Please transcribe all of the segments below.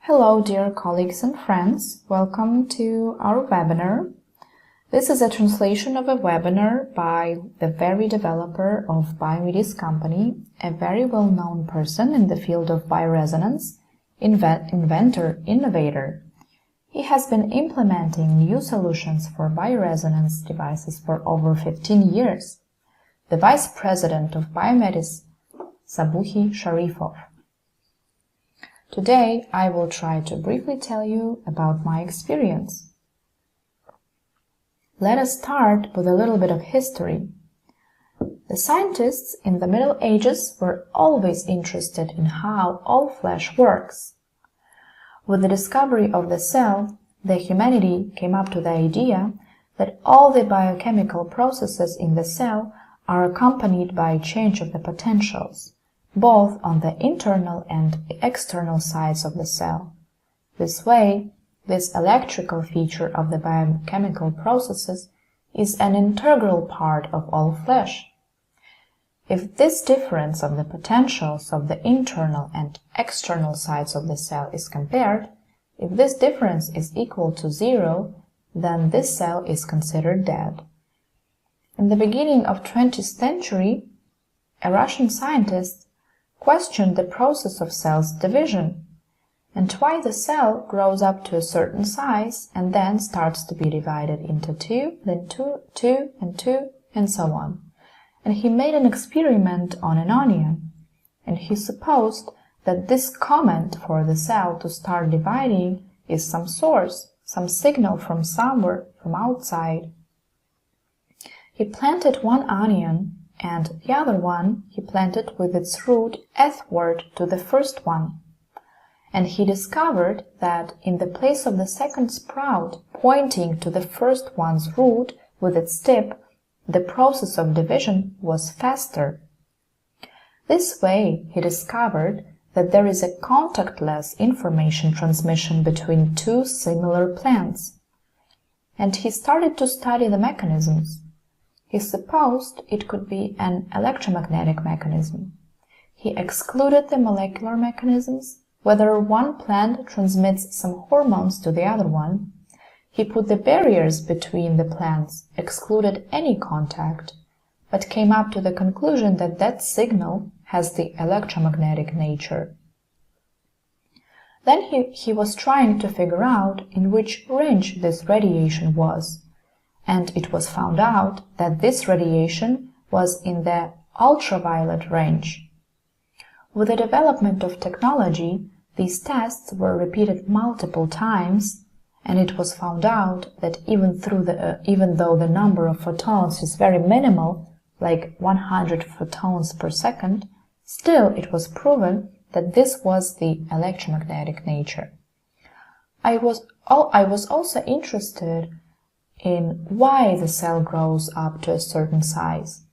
Hello, dear colleagues and friends. Welcome to our webinar. This is a translation of a webinar by the very developer of Biomedes company, a very well-known person in the field of bioresonance, inventor, innovator. He has been implementing new solutions for bioresonance devices for over 15 years. The Vice President of Biomedes, Sabuhi Sharifov. Today, I will try to briefly tell you about my experience. Let us start with a little bit of history. The scientists in the Middle Ages were always interested in how all flesh works. With the discovery of the cell, the humanity came up to the idea that all the biochemical processes in the cell are accompanied by a change of the potentials, both on the internal and external sides of the cell. This way, this electrical feature of the biochemical processes is an integral part of all flesh. If this difference of the potentials of the internal and external sides of the cell is compared, if this difference is equal to 0, then this cell is considered dead. In the beginning of 20th century, a Russian scientist questioned the process of cells division, and why the cell grows up to a certain size and then starts to be divided into 2, then 2, and 2, and so on. And he made an experiment on an onion, and he supposed that this comment for the cell to start dividing is some source, some signal from somewhere, from outside. He planted one onion, and the other one he planted with its root earthward to the first one. And he discovered that in the place of the second sprout pointing to the first one's root with its tip, the process of division was faster. This way, he discovered that there is a contactless information transmission between two similar plants. And he started to study the mechanisms. He supposed it could be an electromagnetic mechanism. He excluded the molecular mechanisms, whether one plant transmits some hormones to the other one. He put the barriers between the plants, excluded any contact, but came up to the conclusion that that signal has the electromagnetic nature. Then he was trying to figure out in which range this radiation was, and it was found out that this radiation was in the ultraviolet range. With the development of technology, these tests were repeated multiple times, and it was found out that even though the number of photons is very minimal, like 100 photons per second, still it was proven that this was the electromagnetic nature. I was also interested in why the cell grows up to a certain size.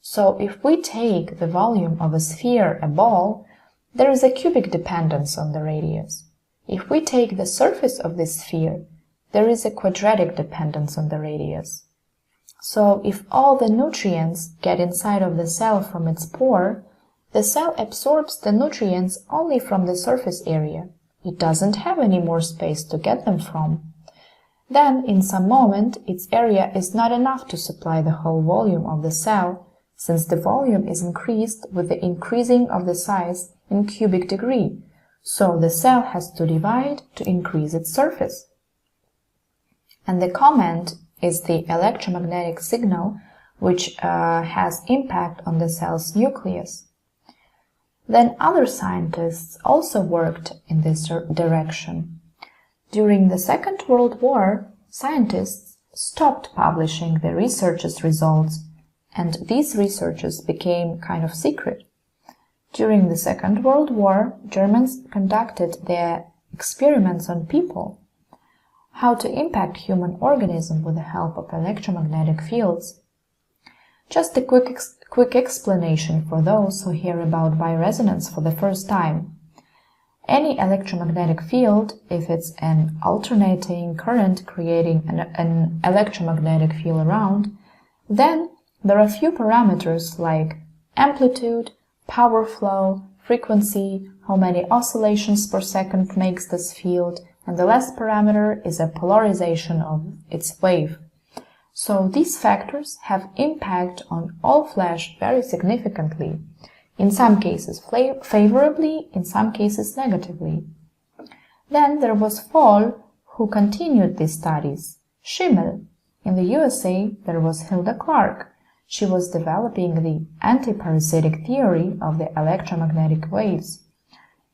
So if we take the volume of a sphere, a ball, there is a cubic dependence on the radius. If we take the surface of this sphere, there is a quadratic dependence on the radius. So if all the nutrients get inside of the cell from its pore, the cell absorbs the nutrients only from the surface area. It doesn't have any more space to get them from. Then, in some moment, its area is not enough to supply the whole volume of the cell, since the volume is increased with the increasing of the size in cubic degree, so the cell has to divide to increase its surface. And the comment is the electromagnetic signal, which has impact on the cell's nucleus. Then other scientists also worked in this direction. During the Second World War, scientists stopped publishing their research's results, and these researches became kind of secret. During the Second World War, Germans conducted their experiments on people, how to impact human organism with the help of electromagnetic fields. Just a quick explanation for those who hear about bioresonance for the first time. Any electromagnetic field, if it's an alternating current creating an electromagnetic field around, then there are few parameters like amplitude, power flow, frequency, how many oscillations per second makes this field, and the last parameter is a polarization of its wave. So these factors have impact on all-flash very significantly, in some cases favorably, in some cases negatively. Then there was Fall, who continued these studies. Schimmel. In the USA, there was Hilda Clark. She was developing the antiparasitic theory of the electromagnetic waves.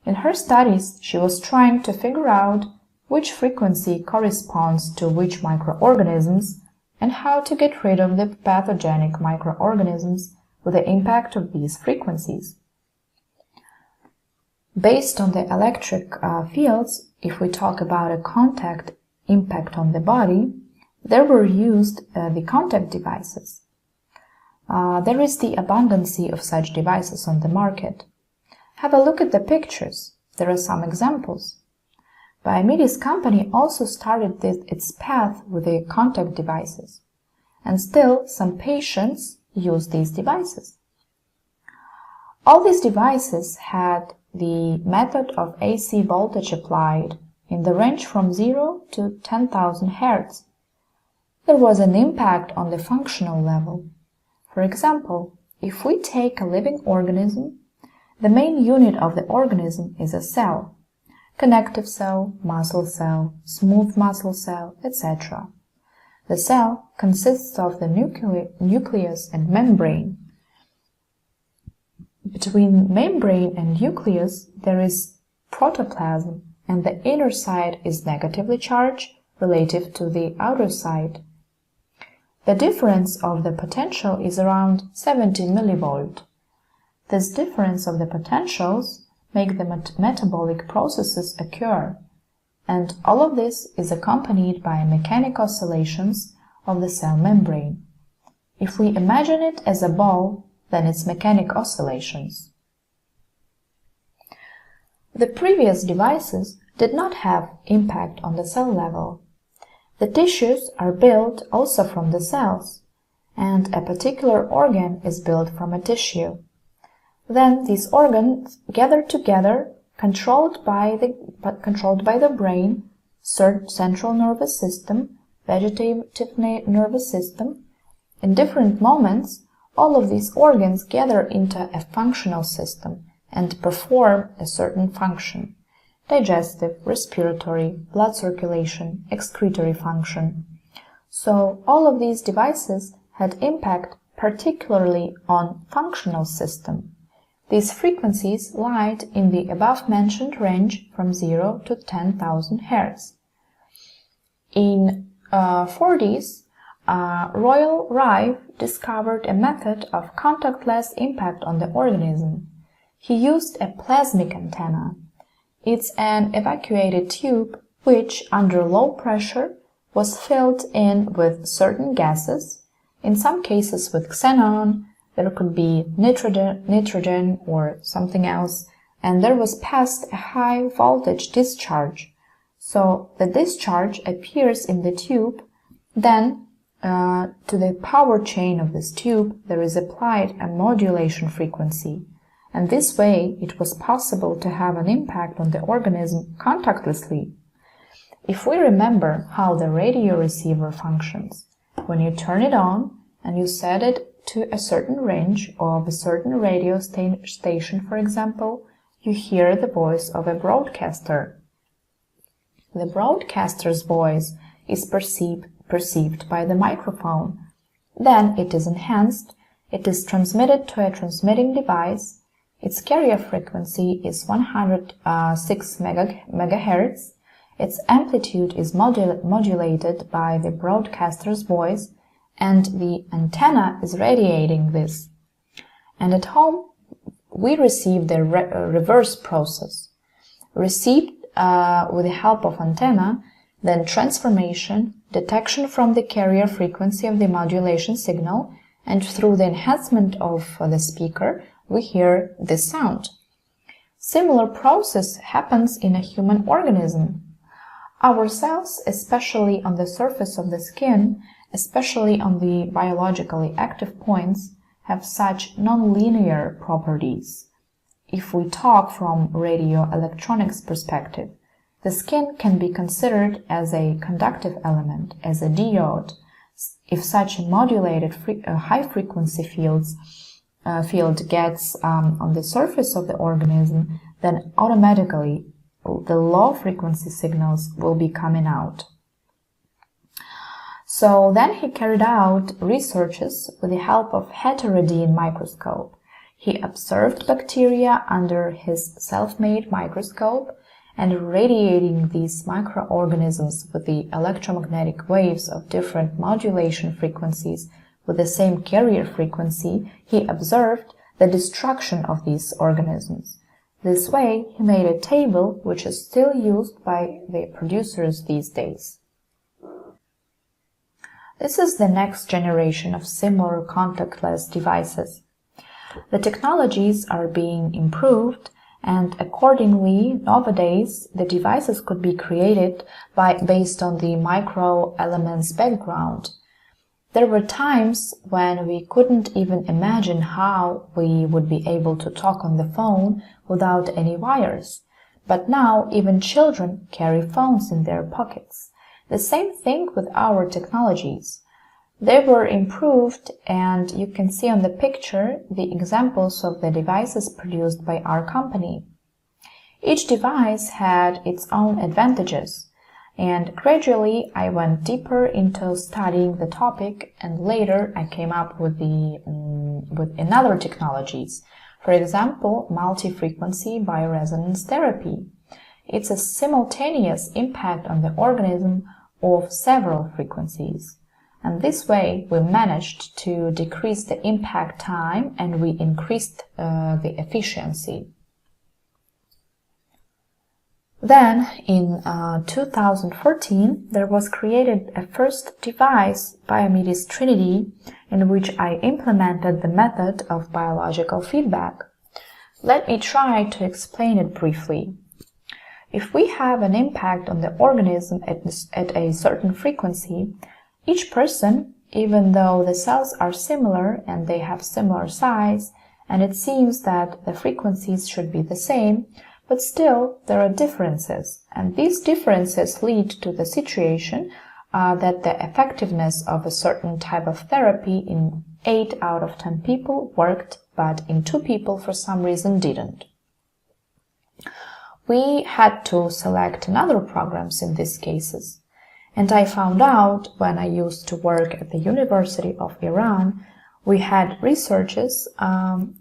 In her studies, she was trying to figure out which frequency corresponds to which microorganisms and how to get rid of the pathogenic microorganisms with the impact of these frequencies. Based on the electric fields, if we talk about a contact impact on the body, there were used the contact devices. There is the abundance of such devices on the market. Have a look at the pictures. There are some examples. Biomedes company also started its path with the contact devices, and still some patients use these devices. All these devices had the method of AC voltage applied in the range from 0 to 10,000 Hz. There was an impact on the functional level. For example, if we take a living organism, the main unit of the organism is a cell. Connective cell, muscle cell, smooth muscle cell, etc. The cell consists of the nucleus and membrane. Between membrane and nucleus there is protoplasm, and the inner side is negatively charged relative to the outer side. The difference of the potential is around 70 millivolt. This difference of the potentials make the metabolic processes occur, and all of this is accompanied by mechanic oscillations of the cell membrane. If we imagine it as a ball, then it's mechanic oscillations. The previous devices did not have impact on the cell level. The tissues are built also from the cells, and a particular organ is built from a tissue. Then these organs gather together, controlled by the brain, central nervous system, vegetative nervous system. In different moments, all of these organs gather into a functional system and perform a certain function: digestive, respiratory, blood circulation, excretory function. So all of these devices had impact particularly on functional system. These frequencies lied in the above-mentioned range from 0 to 10,000 Hz. In 40s, Royal Rive discovered a method of contactless impact on the organism. He used a plasmic antenna. It's an evacuated tube which, under low pressure, was filled in with certain gases, in some cases with xenon. There could be nitrogen or something else, and there was passed a high voltage discharge. So the discharge appears in the tube, then to the power chain of this tube there is applied a modulation frequency, and this way it was possible to have an impact on the organism contactlessly. If we remember how the radio receiver functions, when you turn it on and you set it to a certain range of a certain radio station, for example, you hear the voice of a broadcaster. The broadcaster's voice is perceived by the microphone. Then it is enhanced, it is transmitted to a transmitting device. Its carrier frequency is 106 MHz. Its amplitude is modulated by the broadcaster's voice, and the antenna is radiating this. And at home, we receive the reverse process. Received with the help of antenna, then transformation, detection from the carrier frequency of the modulation signal, and through the enhancement of the speaker, we hear this sound. Similar process happens in a human organism. Our cells, especially on the surface of the skin, especially on the biologically active points, have such nonlinear properties. if we talk from radio electronics perspective, the skin can be considered as a conductive element, as a diode. If such a modulated high-frequency field gets on the surface of the organism, then automatically the low-frequency signals will be coming out. So then he carried out researches with the help of heterodyne microscope. He observed bacteria under his self-made microscope and radiating these microorganisms with the electromagnetic waves of different modulation frequencies with the same carrier frequency, he observed the destruction of these organisms. This way, he made a table which is still used by the producers these days. This is the next generation of similar contactless devices. The technologies are being improved, and accordingly, nowadays, the devices could be created based on the microelements background. There were times when we couldn't even imagine how we would be able to talk on the phone without any wires. But now, even children carry phones in their pockets. The same thing with our technologies. They were improved, and you can see on the picture the examples of the devices produced by our company. Each device had its own advantages, and gradually I went deeper into studying the topic, and later I came up with another technologies. For example, multi-frequency bioresonance therapy. It's a simultaneous impact on the organism of several frequencies. And this way we managed to decrease the impact time and we increased the efficiency. Then, in 2014, there was created a first device, Biomedes Trinity, in which I implemented the method of biological feedback. Let me try to explain it briefly. If we have an impact on the organism at a certain frequency, each person, even though the cells are similar and they have similar size, and it seems that the frequencies should be the same, but still there are differences, and these differences lead to the situation that the effectiveness of a certain type of therapy in 8 out of 10 people worked, but in 2 people for some reason didn't. We had to select another programs in these cases. And I found out when I used to work at the University of Iran, we had researches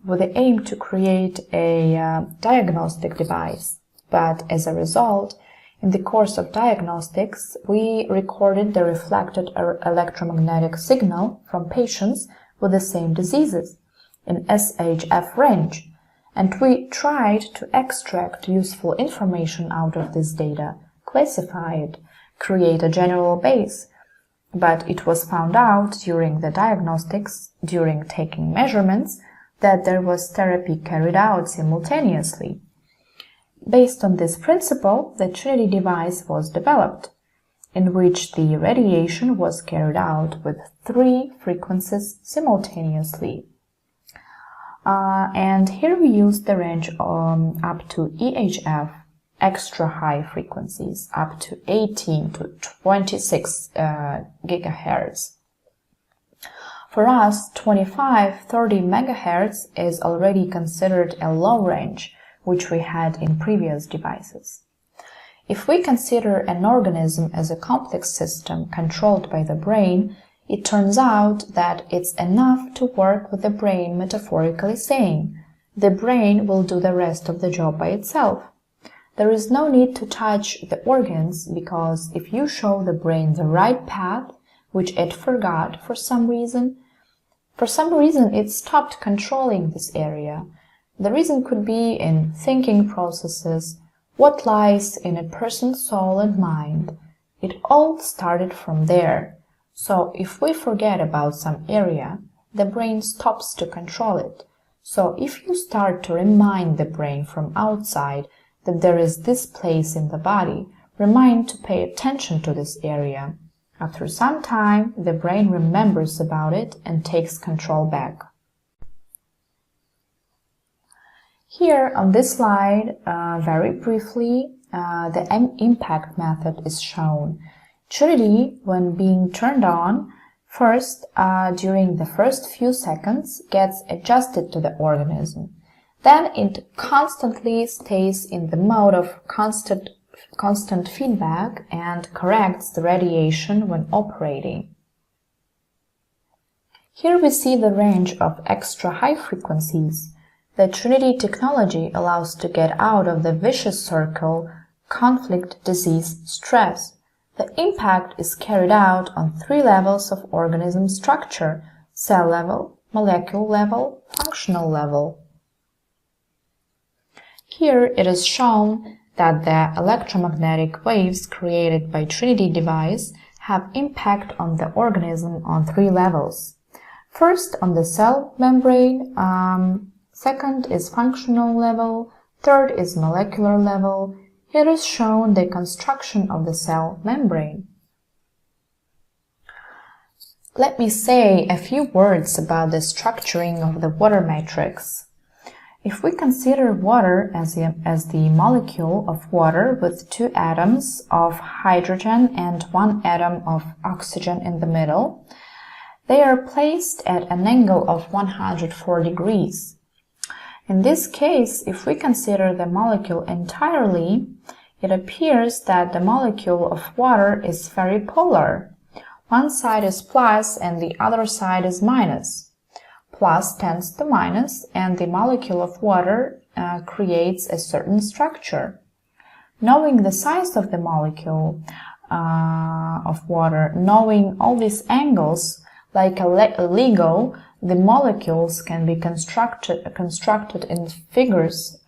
with the aim to create a diagnostic device. But as a result, in the course of diagnostics, we recorded the reflected electromagnetic signal from patients with the same diseases in SHF range. And we tried to extract useful information out of this data, classify it, create a general base, but it was found out during the diagnostics, during taking measurements, that there was therapy carried out simultaneously. Based on this principle, the Trinity device was developed, in which the radiation was carried out with 3 frequencies simultaneously. And here we used the range up to EHF, extra high frequencies, up to 18 to 26 gigahertz. For us, 25-30 megahertz is already considered a low range, which we had in previous devices. If we consider an organism as a complex system controlled by the brain, it turns out that it's enough to work with the brain, metaphorically saying, the brain will do the rest of the job by itself. There is no need to touch the organs, because if you show the brain the right path, which it forgot for some reason it stopped controlling this area. The reason could be in thinking processes, what lies in a person's soul and mind. It all started from there. So if we forget about some area, the brain stops to control it. So if you start to remind the brain from outside that there is this place in the body, remind to pay attention to this area. After some time, the brain remembers about it and takes control back. Here on this slide, very briefly, the impact method is shown. Trinity, when being turned on, first, during the first few seconds, gets adjusted to the organism. Then it constantly stays in the mode of constant feedback and corrects the radiation when operating. Here we see the range of extra high frequencies. The Trinity technology allows to get out of the vicious circle conflict, disease, stress. The impact is carried out on 3 levels of organism structure: cell level, molecule level, functional level. Here it is shown that the electromagnetic waves created by Trinity device have impact on the organism on 3 levels. First, on the cell membrane, second is functional level, third is molecular level. Here is shown the construction of the cell membrane. Let me say a few words about the structuring of the water matrix. If we consider water as the molecule of water with 2 atoms of hydrogen and 1 atom of oxygen in the middle, they are placed at an angle of 104 degrees. In this case, if we consider the molecule entirely, it appears that the molecule of water is very polar. One side is plus and the other side is minus. Plus tends to minus, and the molecule of water creates a certain structure. Knowing the size of the molecule of water, knowing all these angles, like a Lego, the molecules can be constructed in figures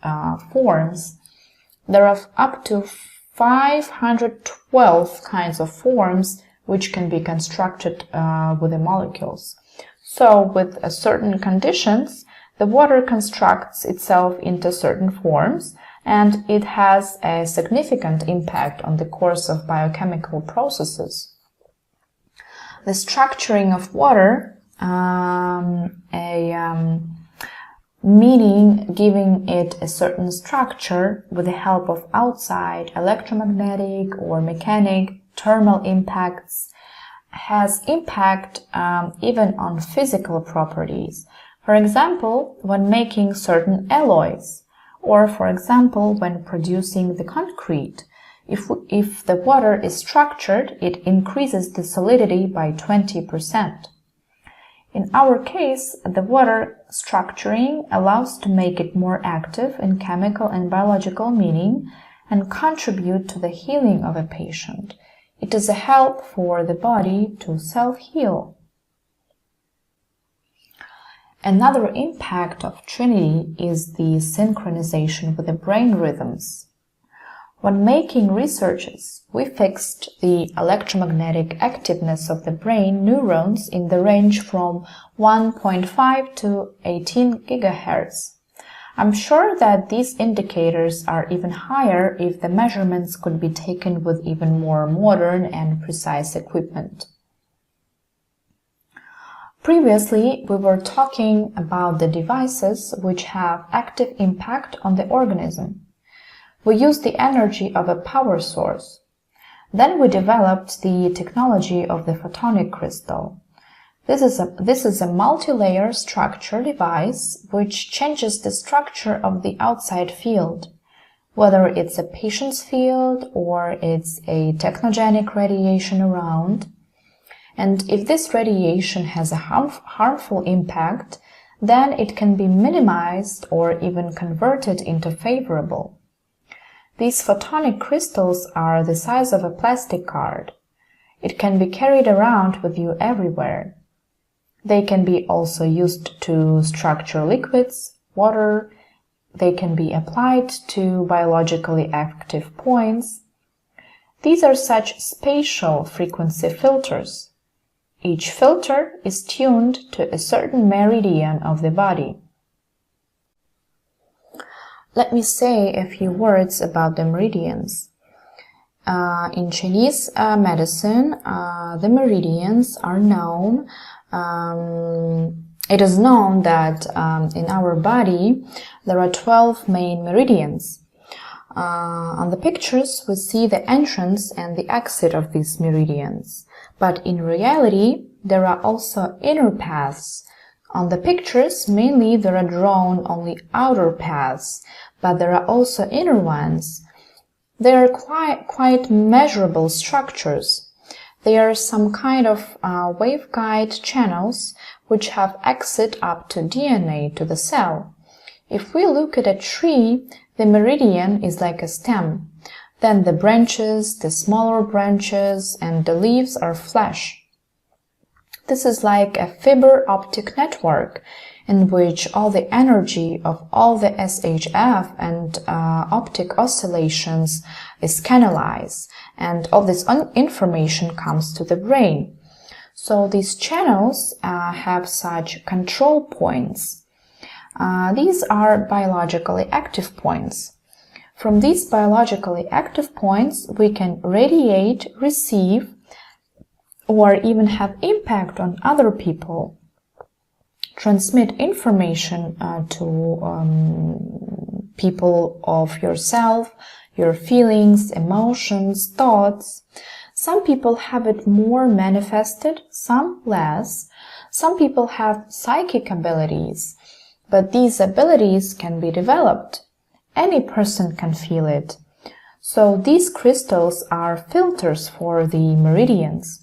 forms. There are up to 512 kinds of forms which can be constructed with the molecules. So, with certain conditions, the water constructs itself into certain forms, and it has a significant impact on the course of biochemical processes. The structuring of water, meaning giving it a certain structure with the help of outside electromagnetic or mechanic thermal impacts, has impact even on physical properties. For example, when making certain alloys, or for example, when producing the concrete. If the water is structured, it increases the solidity by 20%. In our case, the water structuring allows to make it more active in chemical and biological meaning and contribute to the healing of a patient. It is a help for the body to self-heal. Another impact of Trinity is the synchronization with the brain rhythms. When making researches, we fixed the electromagnetic activeness of the brain neurons in the range from 1.5 to 18 GHz. I'm sure that these indicators are even higher if the measurements could be taken with even more modern and precise equipment. Previously, we were talking about the devices which have active impact on the organism. We used the energy of a power source. Then we developed the technology of the photonic crystal. This is a multi-layer structure device which changes the structure of the outside field, whether it's a patient's field or it's a technogenic radiation around. And if this radiation has a harmful impact, then it can be minimized or even converted into favorable. These photonic crystals are the size of a plastic card. It can be carried around with you everywhere. They can be also used to structure liquids, water. They can be applied to biologically active points. These are such spatial frequency filters. Each filter is tuned to a certain meridian of the body. Let me say a few words about the meridians. In Chinese medicine, the meridians are known It is known that in our body there are 12 main meridians. On the pictures we see the entrance and the exit of these meridians, but in reality there are also inner paths. On the pictures mainly there are drawn only outer paths, but there are also inner ones. They are quite measurable structures. They are some kind of waveguide channels which have exit up to DNA to the cell. If we look at a tree, the meridian is like a stem. Then the branches, the smaller branches, and the leaves are flesh. This is like a fiber optic network in which all the energy of all the SHF and optic oscillations is canalized, and all this information comes to the brain. So these channels have such control points. These are biologically active points. From these biologically active points, we can radiate, receive, or even have impact on other people, transmit information to people of yourself, your feelings, emotions, thoughts. Some people have it more manifested, some less. Some people have psychic abilities, but these abilities can be developed. Any person can feel it. So these crystals are filters for the meridians.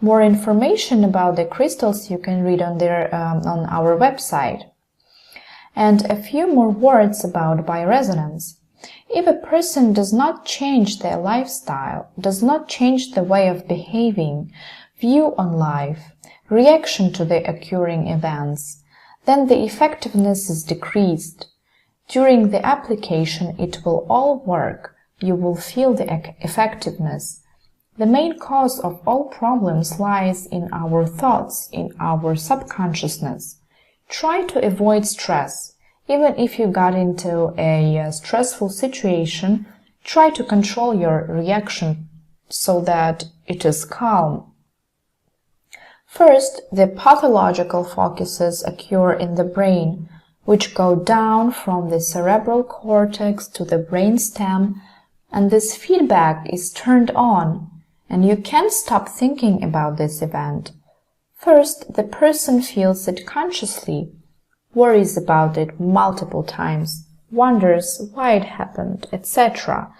More information about the crystals you can read on our website. And a few more words about bioresonance. If a person does not change their lifestyle, does not change the way of behaving, view on life, reaction to the occurring events, then the effectiveness is decreased. During the application, it will all work. You will feel the effectiveness. The main cause of all problems lies in our thoughts, in our subconsciousness. Try to avoid stress. Even if you got into a stressful situation, try to control your reaction so that it is calm. First, the pathological focuses occur in the brain, which go down from the cerebral cortex to the brainstem, and this feedback is turned on. And you can't stop thinking about this event. First, the person feels it consciously, worries about it multiple times, wonders why it happened, etc.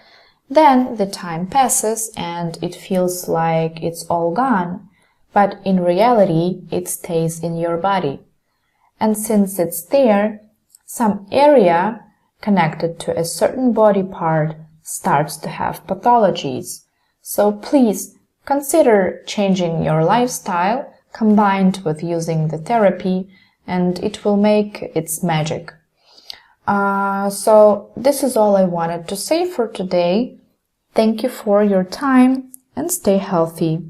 Then the time passes and it feels like it's all gone, but in reality it stays in your body. And since it's there, some area connected to a certain body part starts to have pathologies. So please consider changing your lifestyle combined with using the therapy, and it will make its magic. So this is all I wanted to say for today. Thank you for your time and stay healthy.